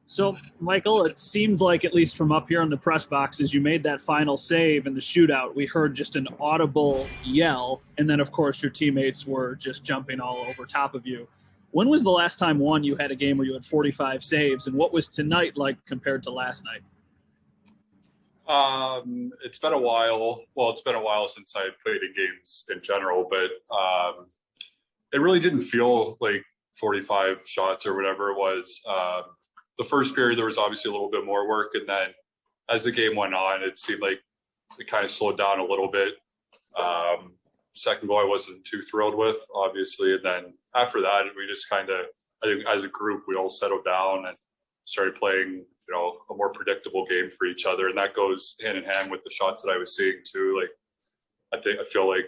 So, Michael, it seemed like, at least from up here in the press boxes, you made that final save in the shootout. We heard just an audible yell, and then, of course, your teammates were just jumping all over top of you. When was the last time, one, you had a game where you had 45 saves, and what was tonight like compared to last night? It's been a while. Well, it's been a while since I played in games in general, but it really didn't feel like 45 shots or whatever it was. The first period, there was obviously a little bit more work, and then as the game went on, it seemed like it kind of slowed down a little bit. Second goal, I wasn't too thrilled with, obviously, and then after that, we just kind of, I think, as a group, we all settled down and started playing, a more predictable game for each other, and that goes hand in hand with the shots that I was seeing too. Like, I feel like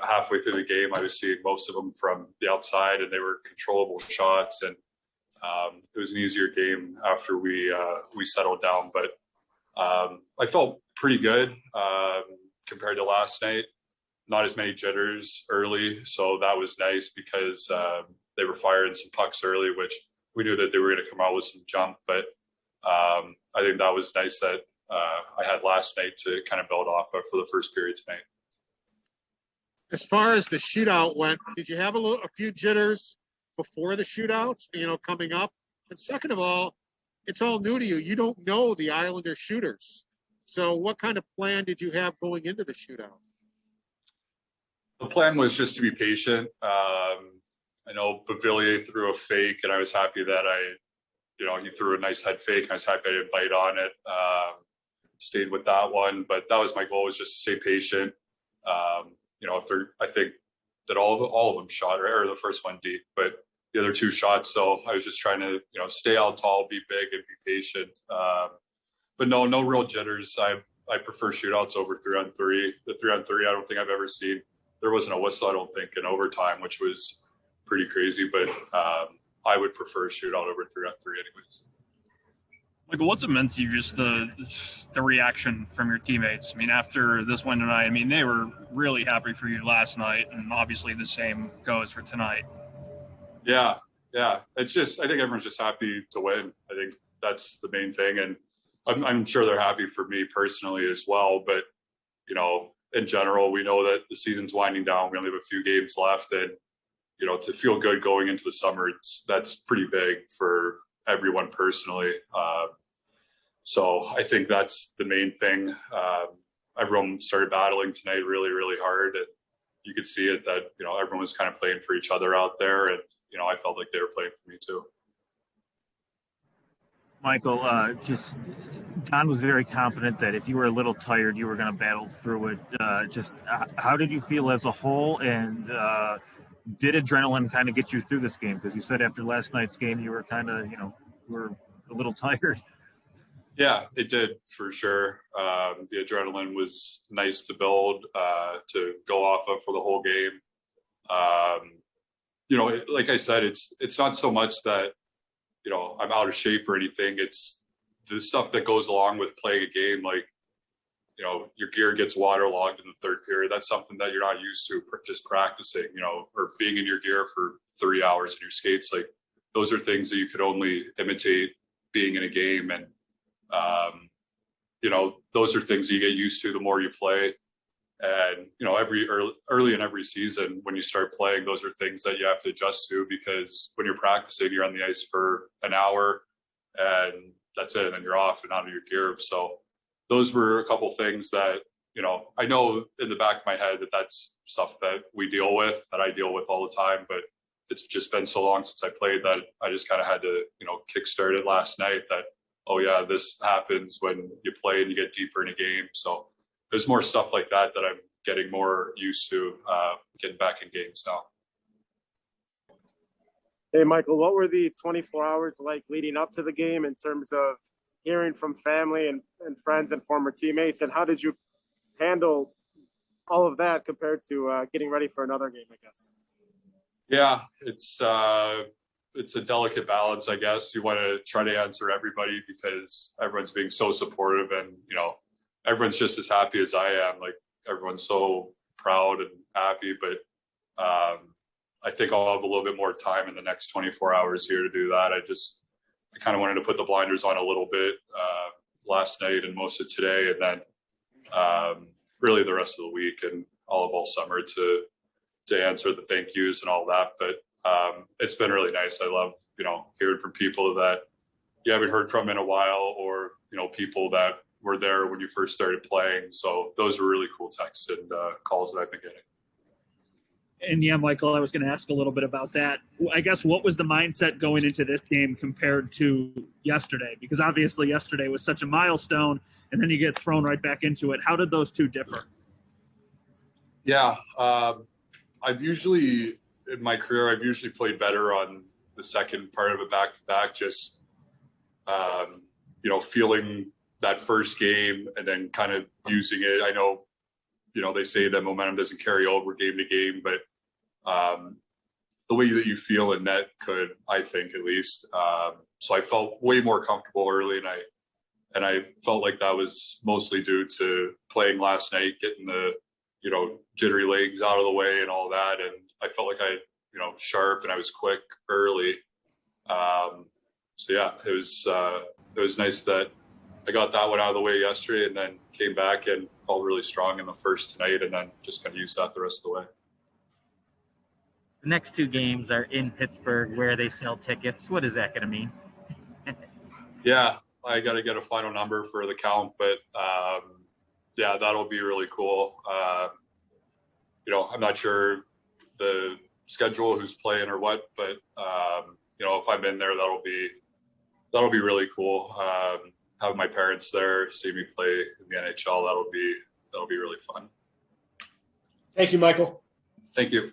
halfway through the game, I was seeing most of them from the outside, and they were controllable shots, and it was an easier game after we settled down. But I felt pretty good compared to last night. Not as many jitters early, so that was nice because they were firing some pucks early, which we knew that they were going to come out with some jump. But I think that was nice that I had last night to kind of build off of for the first period tonight. As far as the shootout went, did you have a few jitters before the shootout, coming up? And second of all, it's all new to you. You don't know the Islander shooters. So what kind of plan did you have going into the shootout? The plan was just to be patient. I know Bavillier threw a fake, and I was happy that he threw a nice head fake. I was happy I didn't bite on it. Stayed with that one, but that was my goal, was just to stay patient. I think that all of them shot, or the first one deep, but the other two shots. So I was just trying to, stay out tall, be big, and be patient. But no real jitters. I prefer shootouts over 3-on-3. The 3-on-3, I don't think I've ever seen. There wasn't a whistle, I don't think, in overtime, which was pretty crazy. But I would prefer a shootout over 3-on-3 anyways. Michael, what's it meant to you, just the reaction from your teammates? I mean, after this win tonight, they were really happy for you last night, and obviously the same goes for tonight. Yeah. It's just, I think everyone's just happy to win. I think that's the main thing, and I'm sure they're happy for me personally as well. But in general, we know that the season's winding down. We only have a few games left, and to feel good going into the summer, that's pretty big for everyone personally. So I think that's the main thing. Everyone started battling tonight really, really hard, and you could see it that everyone was kind of playing for each other out there, and I felt like they were playing for me too. Michael, Don was very confident that if you were a little tired, you were going to battle through it. How did you feel as a whole, and did adrenaline kind of get you through this game? Because you said after last night's game, you were kind of, were a little tired. Yeah, it did for sure. The adrenaline was nice to build, to go off of for the whole game. Like I said, it's not so much that, I'm out of shape or anything. It's the stuff that goes along with playing a game. Like, your gear gets waterlogged in the third period. That's something that you're not used to just practicing, or being in your gear for 3 hours in your skates. Like, those are things that you could only imitate being in a game. And, those are things that you get used to the more you play. And, early in every season, when you start playing, those are things that you have to adjust to, because when you're practicing, you're on the ice for an hour and that's it. And then you're off and out of your gear. So those were a couple things that, I know in the back of my head that that's stuff that we deal with, that I deal with all the time, but it's just been so long since I played that I just kind of had to, kickstart it last night that, oh yeah, this happens when you play and you get deeper in a game. So there's more stuff like that I'm getting more used to, getting back in games now. Hey, Michael, what were the 24 hours like leading up to the game in terms of hearing from family and friends and former teammates? And how did you handle all of that compared to getting ready for another game, I guess? Yeah, it's a delicate balance, I guess. You want to try to answer everybody because everyone's being so supportive, and, everyone's just as happy as I am. Like, everyone's so proud and happy, but I think I'll have a little bit more time in the next 24 hours here to do that. I just I kind of wanted to put the blinders on a little bit last night and most of today, and then really the rest of the week and all summer to answer the thank yous and all that. But it's been really nice. I love, hearing from people that you haven't heard from in a while, or, people that were there when you first started playing. So those were really cool texts and calls that I've been getting. And yeah, Michael, I was going to ask a little bit about that. I guess what was the mindset going into this game compared to yesterday? Because obviously yesterday was such a milestone, and then you get thrown right back into it. How did those two differ? Yeah, I've usually, in my career, I've usually played better on the second part of it back-to-back, just, feeling that first game and then kind of using it. I know, they say that momentum doesn't carry over game to game, but the way that you feel in net could, I think, at least. So I felt way more comfortable early, and I felt like that was mostly due to playing last night, getting the jittery legs out of the way and all that, and I felt like I sharp and I was quick early. So yeah, it was nice that I got that one out of the way yesterday, and then came back and felt really strong in the first tonight, and then just kind of used that the rest of the way. The next two games are in Pittsburgh, where they sell tickets. What is that going to mean? Yeah, I got to get a final number for the count, but yeah, that'll be really cool. I'm not sure the schedule, who's playing or what, but if I'm in there, that'll be really cool. Have my parents there, see me play in the NHL. That'll be really fun. Thank you, Michael. Thank you.